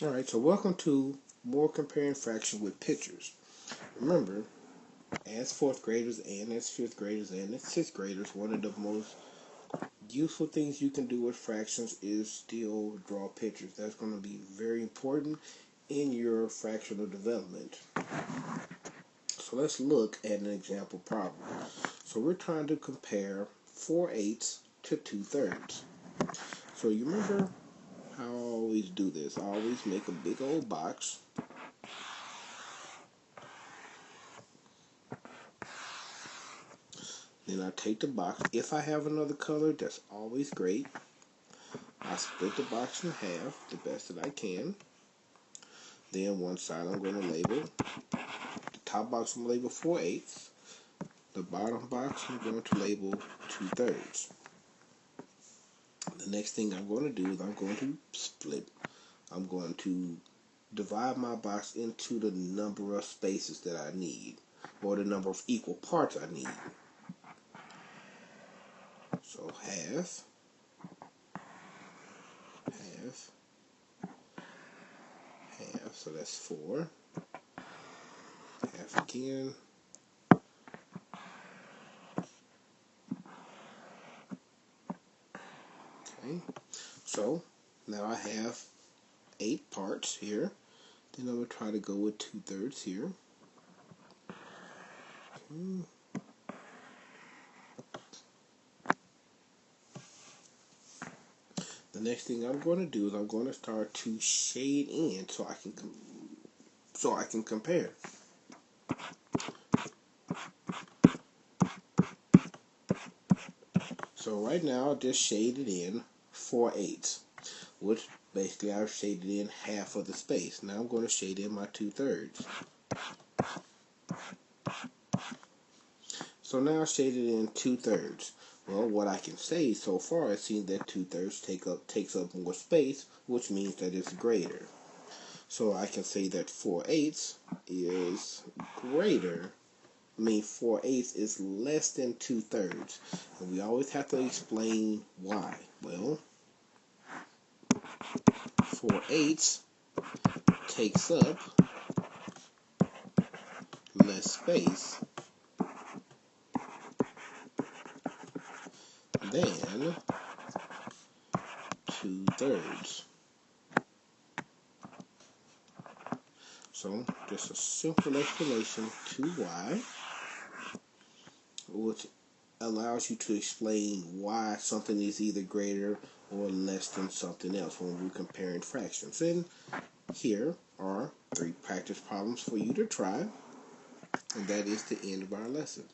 Alright, so welcome to more comparing fractions with pictures. Remember, as fourth graders and as fifth graders and as sixth graders, one of the most useful things you can do with fractions is still draw pictures. That's going to be very important in your fractional development. So let's look at an example problem. So we're trying to compare 4/8 to 2/3. So you remember how I always do this. I always make a big old box. Then I take the box. If I have another color, that's always great. I split the box in half the best that I can. Then one side I'm going to label. The top box I'm going to label 4/8. The bottom box I'm going to label 2/3. The next thing I'm going to do is I'm going to split. I'm going to divide my box into the number of spaces that I need, or the number of equal parts I need. So half, so that's 4. Half again. Okay, so now I have 8 parts here. Then I'm going to try to go with 2/3 here. Okay. The next thing I'm going to do is I'm going to start to shade in so I can compare. So right now I just shaded in 4/8, which basically I've shaded in half of the space. Now I'm going to shade in my 2/3. So now I shaded in 2/3. Well, what I can say so far is seeing that 2/3 takes up more space, which means that it's greater. So I can say that 4/8 is greater. 4/8 is less than 2/3. And we always have to explain why. Well, 4/8 takes up less space than 2/3. So just a simple explanation to why, which allows you to explain why something is either greater or less than something else when we're comparing fractions. And here are 3 practice problems for you to try, and that is the end of our lesson.